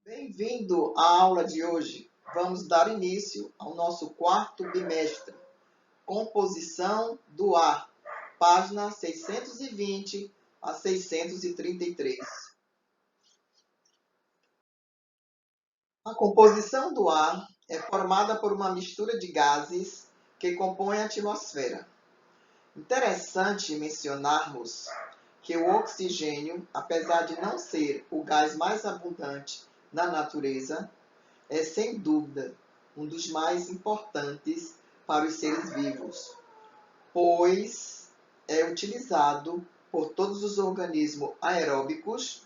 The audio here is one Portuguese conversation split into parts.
Bem-vindo à aula de hoje. Vamos dar início ao nosso quarto bimestre. Composição do ar, página 620 a 633. A composição do ar é formada por uma mistura de gases que compõem a atmosfera. Interessante mencionarmos que o oxigênio, apesar de não ser o gás mais abundante na natureza, é sem dúvida um dos mais importantes para os seres vivos, pois é utilizado por todos os organismos aeróbicos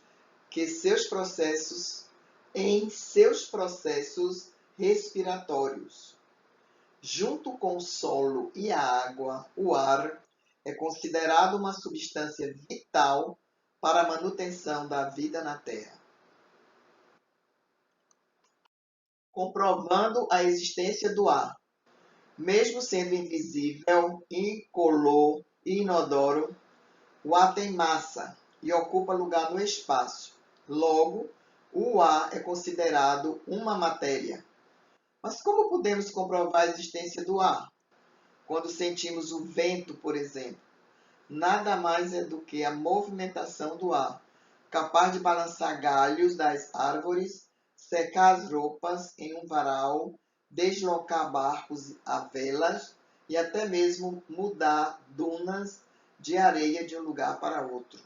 em seus processos respiratórios. Junto com o solo e a água, o ar é considerado uma substância vital para a manutenção da vida na Terra. Comprovando a existência do ar. Mesmo sendo invisível, incolor e inodoro, o ar tem massa e ocupa lugar no espaço. Logo, o ar é considerado uma matéria. Mas como podemos comprovar a existência do ar? Quando sentimos o vento, por exemplo, nada mais é do que a movimentação do ar, capaz de balançar galhos das árvores, secar as roupas em um varal, deslocar barcos a velas e até mesmo mudar dunas de areia de um lugar para outro.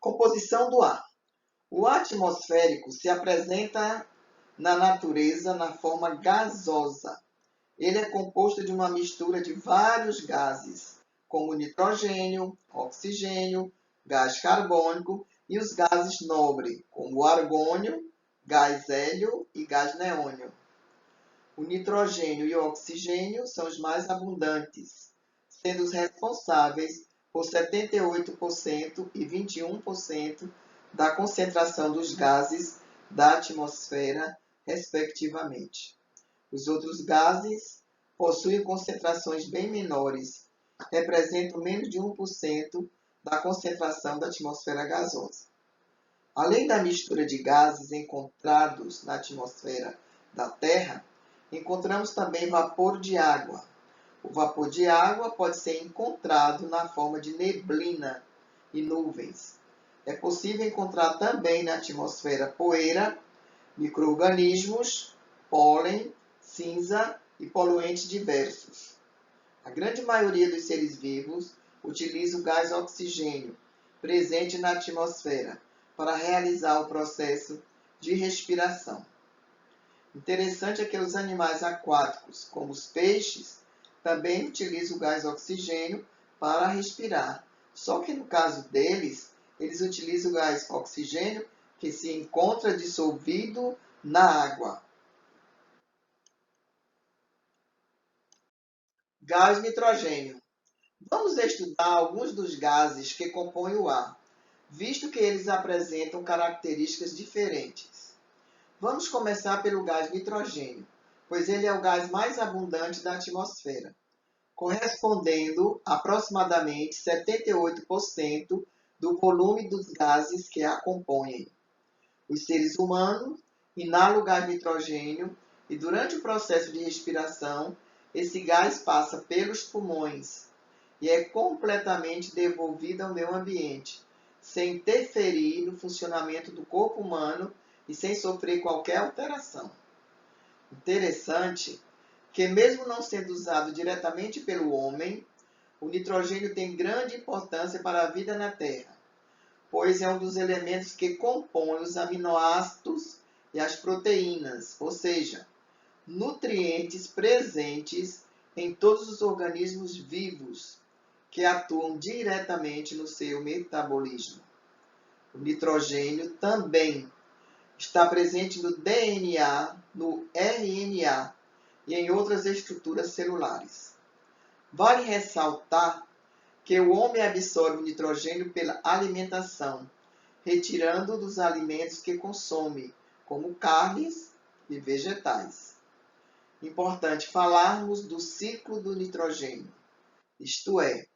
Composição do ar. O ar atmosférico se apresenta na natureza na forma gasosa. Ele é composto de uma mistura de vários gases, como nitrogênio, oxigênio, gás carbônico e os gases nobres, como o argônio, gás hélio e gás neônio. O nitrogênio e o oxigênio são os mais abundantes, sendo os responsáveis por 78% e 21% da concentração dos gases da atmosfera, respectivamente. Os outros gases possuem concentrações bem menores, representam menos de 1% da concentração da atmosfera gasosa. Além da mistura de gases encontrados na atmosfera da Terra, encontramos também vapor de água. O vapor de água pode ser encontrado na forma de neblina e nuvens. É possível encontrar também na atmosfera poeira, micro-organismos, pólen, cinza e poluentes diversos. A grande maioria dos seres vivos utiliza o gás oxigênio, presente na atmosfera, para realizar o processo de respiração. Interessante é que os animais aquáticos, como os peixes, também utilizam o gás oxigênio para respirar. Só que no caso deles, eles utilizam o gás oxigênio que se encontra dissolvido na água. Gás nitrogênio. Vamos estudar alguns dos gases que compõem o ar, visto que eles apresentam características diferentes. Vamos começar pelo gás nitrogênio, pois ele é o gás mais abundante da atmosfera, correspondendo a aproximadamente 78% do volume dos gases que a compõem. Os seres humanos inalam o gás nitrogênio e, durante o processo de respiração, esse gás passa pelos pulmões e é completamente devolvido ao meio ambiente, sem interferir no funcionamento do corpo humano e sem sofrer qualquer alteração. Interessante que, mesmo não sendo usado diretamente pelo homem, o nitrogênio tem grande importância para a vida na Terra, pois é um dos elementos que compõem os aminoácidos e as proteínas, ou seja, nutrientes presentes em todos os organismos vivos que atuam diretamente no seu metabolismo. O nitrogênio também está presente no DNA, no RNA e em outras estruturas celulares. Vale ressaltar que o homem absorve o nitrogênio pela alimentação, retirando dos alimentos que consome, como carnes e vegetais. Importante falarmos do ciclo do nitrogênio, isto é,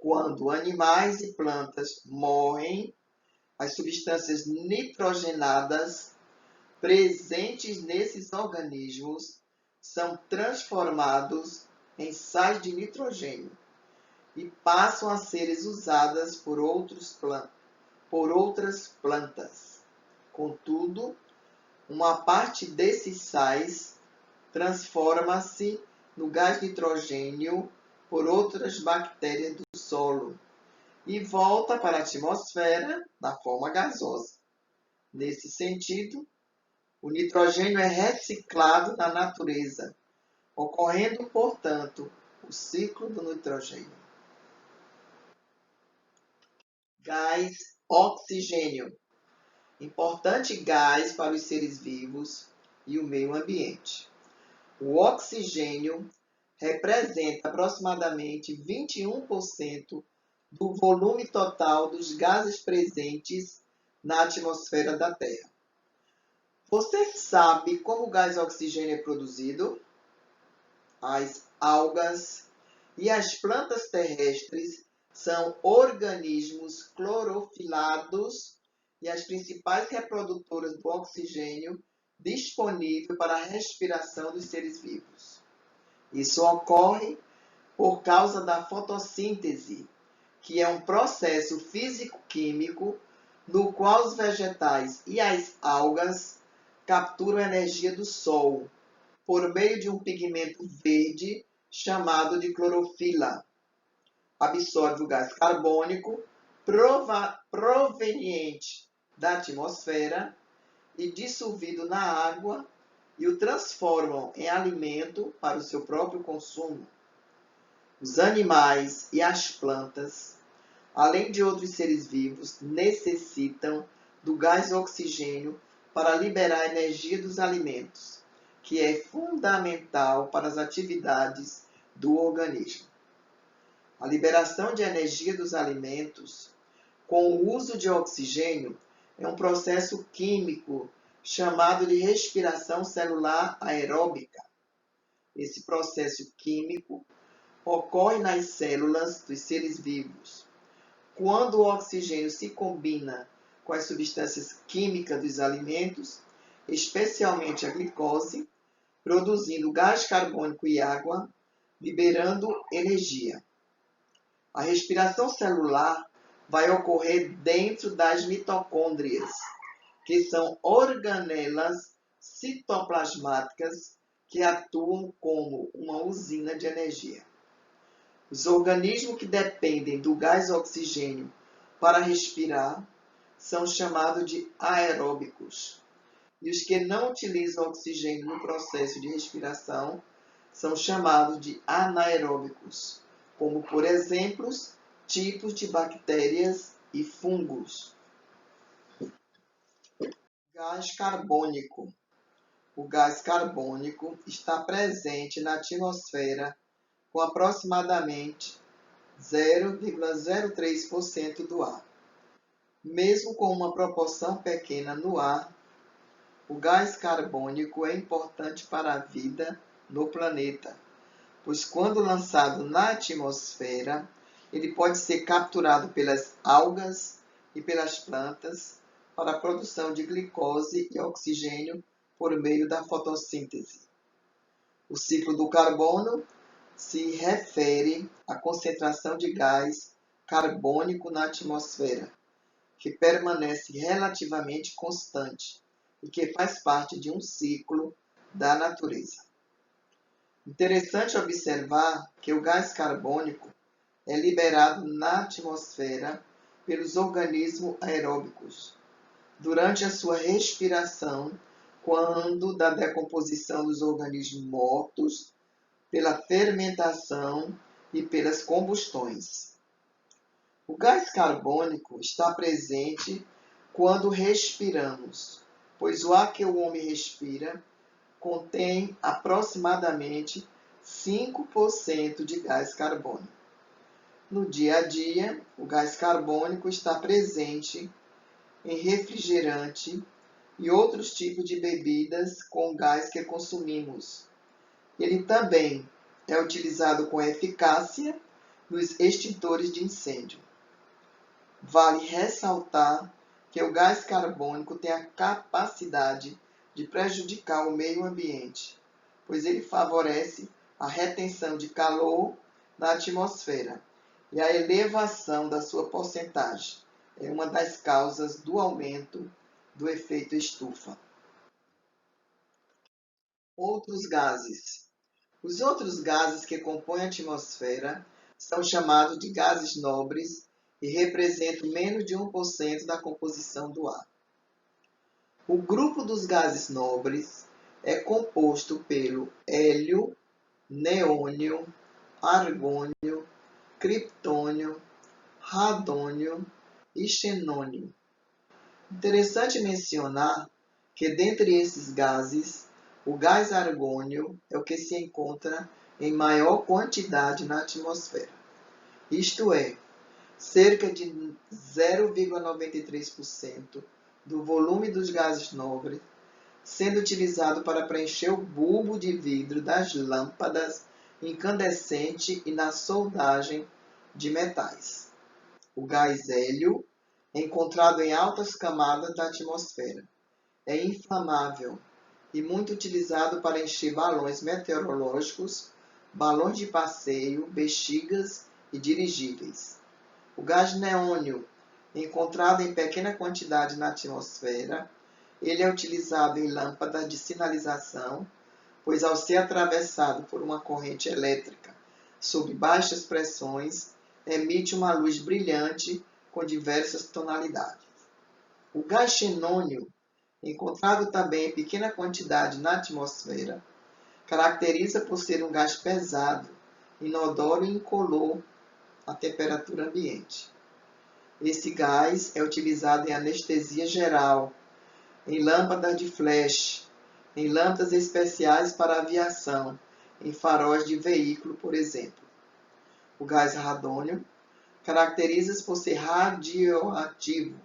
quando animais e plantas morrem, As substâncias nitrogenadas presentes nesses organismos são transformados em sais de nitrogênio e passam a ser usadas por outras plantas. Contudo, uma parte desses sais transforma-se no gás nitrogênio por outras bactérias do solo e volta para a atmosfera na forma gasosa. Nesse sentido, o nitrogênio é reciclado na natureza, ocorrendo, portanto, o ciclo do nitrogênio. Gás oxigênio. Importante gás para os seres vivos e o meio ambiente. O oxigênio representa aproximadamente 21% do volume total dos gases presentes na atmosfera da Terra. Você sabe como o gás oxigênio é produzido? As algas e as plantas terrestres são organismos clorofilados e as principais reprodutoras do oxigênio disponível para a respiração dos seres vivos. Isso ocorre por causa da fotossíntese, que é um processo físico-químico no qual os vegetais e as algas capturam a energia do sol por meio de um pigmento verde chamado de clorofila. Absorve o gás carbônico proveniente da atmosfera e dissolvido na água e o transformam em alimento para o seu próprio consumo. Os animais e as plantas, além de outros seres vivos, necessitam do gás oxigênio para liberar a energia dos alimentos, que é fundamental para as atividades do organismo. A liberação de energia dos alimentos com o uso de oxigênio é um processo químico chamado de respiração celular aeróbica. Esse processo químico ocorre nas células dos seres vivos. Quando o oxigênio se combina com as substâncias químicas dos alimentos, especialmente a glicose, produzindo gás carbônico e água, liberando energia. A respiração celular vai ocorrer dentro das mitocôndrias, que são organelas citoplasmáticas que atuam como uma usina de energia. Os organismos que dependem do gás oxigênio para respirar são chamados de aeróbicos. E os que não utilizam oxigênio no processo de respiração são chamados de anaeróbicos, como, por exemplo, tipos de bactérias e fungos. Gás carbônico. O gás carbônico está presente na atmosfera com aproximadamente 0,03% do ar. Mesmo com uma proporção pequena no ar, o gás carbônico é importante para a vida no planeta, pois quando lançado na atmosfera, ele pode ser capturado pelas algas e pelas plantas para a produção de glicose e oxigênio por meio da fotossíntese. O ciclo do carbono se refere à concentração de gás carbônico na atmosfera, que permanece relativamente constante e que faz parte de um ciclo da natureza. Interessante observar que o gás carbônico é liberado na atmosfera pelos organismos aeróbicos durante a sua respiração, quando da decomposição dos organismos mortos, pela fermentação e pelas combustões. O gás carbônico está presente quando respiramos, pois o ar que o homem respira contém aproximadamente 5% de gás carbônico. No dia a dia, o gás carbônico está presente em refrigerante e outros tipos de bebidas com gás que consumimos. Ele também é utilizado com eficácia nos extintores de incêndio. Vale ressaltar que o gás carbônico tem a capacidade de prejudicar o meio ambiente, pois ele favorece a retenção de calor na atmosfera e a elevação da sua porcentagem é uma das causas do aumento do efeito estufa. Outros gases. Os outros gases que compõem a atmosfera são chamados de gases nobres e representam menos de 1% da composição do ar. O grupo dos gases nobres é composto pelo hélio, neônio, argônio, criptônio, radônio e xenônio. Interessante mencionar que dentre esses gases, o gás argônio é o que se encontra em maior quantidade na atmosfera, isto é, cerca de 0,93% do volume dos gases nobres, sendo utilizado para preencher o bulbo de vidro das lâmpadas incandescente e na soldagem de metais. O gás hélio é encontrado em altas camadas da atmosfera. É inflamável e muito utilizado para encher balões meteorológicos, balões de passeio, bexigas e dirigíveis. O gás neônio, encontrado em pequena quantidade na atmosfera, ele é utilizado em lâmpadas de sinalização, pois ao ser atravessado por uma corrente elétrica sob baixas pressões, emite uma luz brilhante com diversas tonalidades. O gás xenônio, encontrado também em pequena quantidade na atmosfera, caracteriza por ser um gás pesado, inodoro e incolor à temperatura ambiente. Esse gás é utilizado em anestesia geral, em lâmpadas de flash, em lâmpadas especiais para aviação, em faróis de veículo, por exemplo. O gás radônio caracteriza-se por ser radioativo,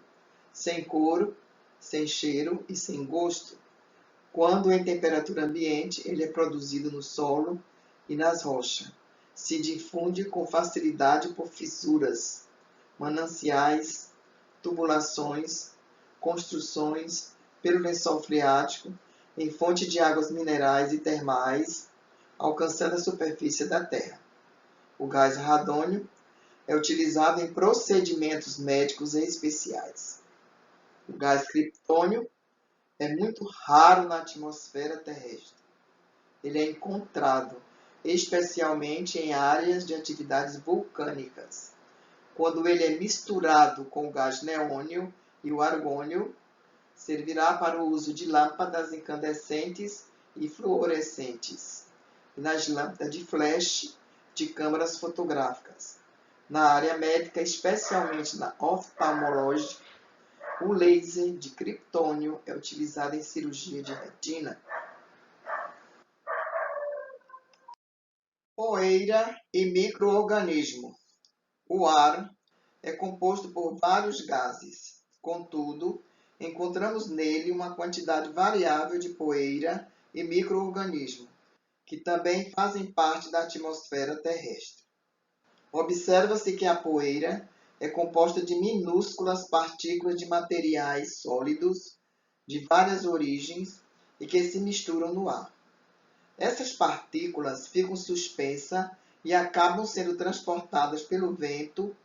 sem cor, sem cheiro e sem gosto. Quando em temperatura ambiente, ele é produzido no solo e nas rochas. Se difunde com facilidade por fissuras, mananciais, tubulações, construções, pelo lençol freático, em fonte de águas minerais e termais, alcançando a superfície da Terra. O gás radônio é utilizado em procedimentos médicos especiais. O gás criptônio é muito raro na atmosfera terrestre. Ele é encontrado especialmente em áreas de atividades vulcânicas. Quando ele é misturado com o gás neônio e o argônio, servirá para o uso de lâmpadas incandescentes e fluorescentes, e nas lâmpadas de flash de câmaras fotográficas. Na área médica, especialmente na oftalmológica, o laser de criptônio é utilizado em cirurgia de retina. Poeira e micro-organismo. O ar é composto por vários gases. Contudo, encontramos nele uma quantidade variável de poeira e micro-organismo, que também fazem parte da atmosfera terrestre. Observa-se que a poeira é composta de minúsculas partículas de materiais sólidos de várias origens e que se misturam no ar. Essas partículas ficam suspensas e acabam sendo transportadas pelo vento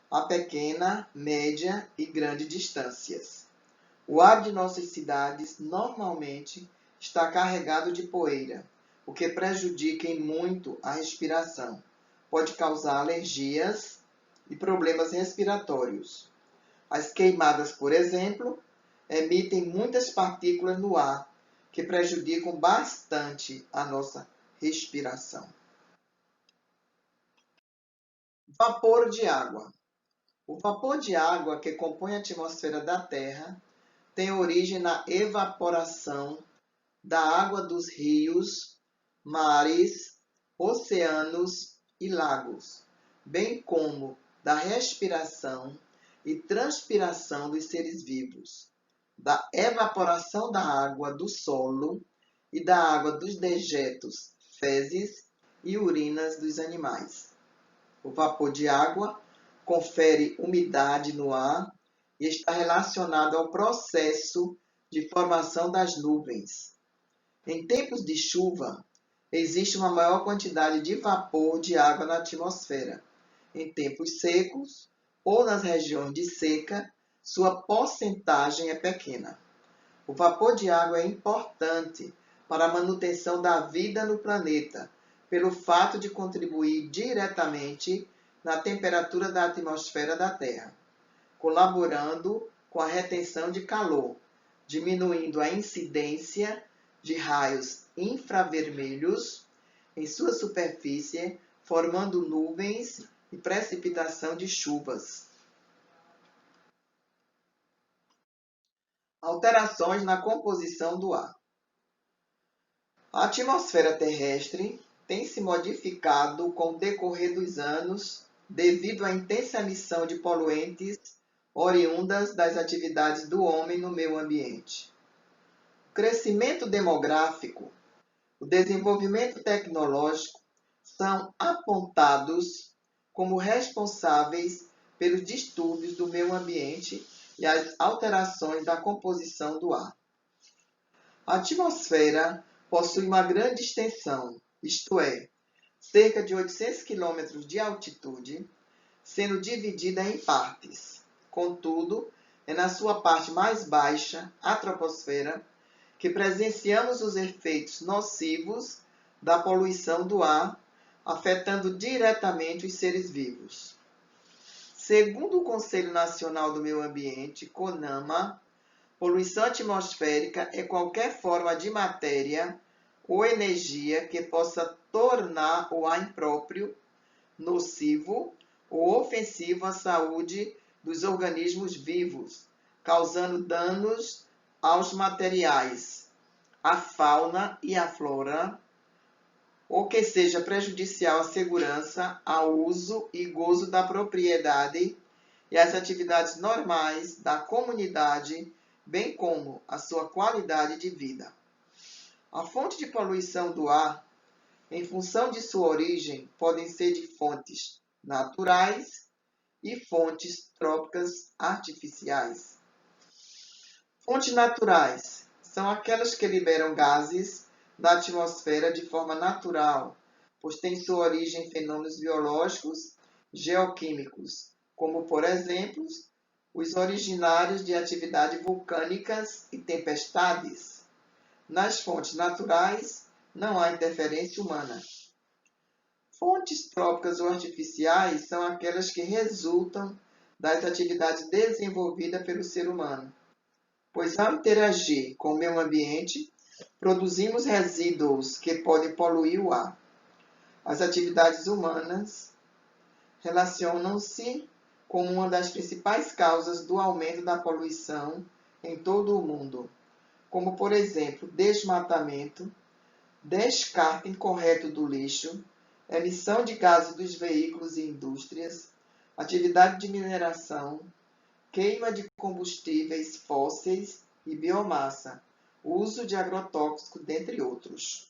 a pequena, média e grande distâncias. O ar de nossas cidades normalmente está carregado de poeira, o que prejudica em muito a respiração. Pode causar alergias e problemas respiratórios. As queimadas, por exemplo, emitem muitas partículas no ar, que prejudicam bastante a nossa respiração. Vapor de água. O vapor de água que compõe a atmosfera da Terra tem origem na evaporação da água dos rios, mares, oceanos e lagos, bem como da respiração e transpiração dos seres vivos, da evaporação da água do solo e da água dos dejetos, fezes e urinas dos animais. O vapor de água confere umidade no ar e está relacionado ao processo de formação das nuvens. Em tempos de chuva, existe uma maior quantidade de vapor de água na atmosfera. Em tempos secos ou nas regiões de seca, sua porcentagem é pequena. O vapor de água é importante para a manutenção da vida no planeta, pelo fato de contribuir diretamente na temperatura da atmosfera da Terra, colaborando com a retenção de calor, diminuindo a incidência de raios infravermelhos em sua superfície, formando nuvens e precipitação de chuvas. Alterações na composição do ar. A atmosfera terrestre tem se modificado com o decorrer dos anos devido à intensa emissão de poluentes oriundas das atividades do homem no meio ambiente. O crescimento demográfico, o desenvolvimento tecnológico são apontados como responsáveis pelos distúrbios do meio ambiente e as alterações da composição do ar. A atmosfera possui uma grande extensão, isto é, cerca de 800 km de altitude, sendo dividida em partes. Contudo, é na sua parte mais baixa, a troposfera, que presenciamos os efeitos nocivos da poluição do ar, afetando diretamente os seres vivos. Segundo o Conselho Nacional do Meio Ambiente, CONAMA, poluição atmosférica é qualquer forma de matéria ou energia que possa tornar o ar impróprio, nocivo ou ofensivo à saúde dos organismos vivos, causando danos aos materiais, à fauna e à flora, ou que seja prejudicial à segurança, ao uso e gozo da propriedade e às atividades normais da comunidade, bem como a sua qualidade de vida. A fonte de poluição do ar, em função de sua origem, podem ser de fontes naturais e fontes trópicas artificiais. Fontes naturais são aquelas que liberam gases da atmosfera de forma natural, pois têm sua origem em fenômenos biológicos, geoquímicos, como, por exemplo, os originários de atividades vulcânicas e tempestades. Nas fontes naturais, não há interferência humana. Fontes trópicas ou artificiais são aquelas que resultam das atividades desenvolvidas pelo ser humano, pois ao interagir com o meio ambiente, produzimos resíduos que podem poluir o ar. As atividades humanas relacionam-se com uma das principais causas do aumento da poluição em todo o mundo, como, por exemplo, desmatamento, descarte incorreto do lixo, emissão de gases dos veículos e indústrias, atividade de mineração, queima de combustíveis fósseis e biomassa, uso de agrotóxicos, dentre outros.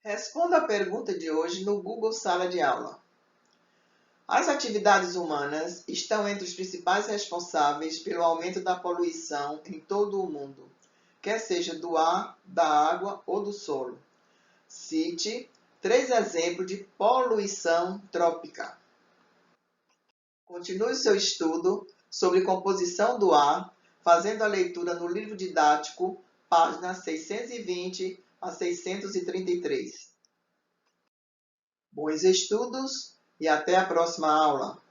Responda a pergunta de hoje no Google Sala de Aula. As atividades humanas estão entre os principais responsáveis pelo aumento da poluição em todo o mundo, quer seja do ar, da água ou do solo. Cite 3 exemplos de poluição trópica. Continue seu estudo sobre composição do ar, fazendo a leitura no livro didático, páginas 620 a 633. Bons estudos e até a próxima aula!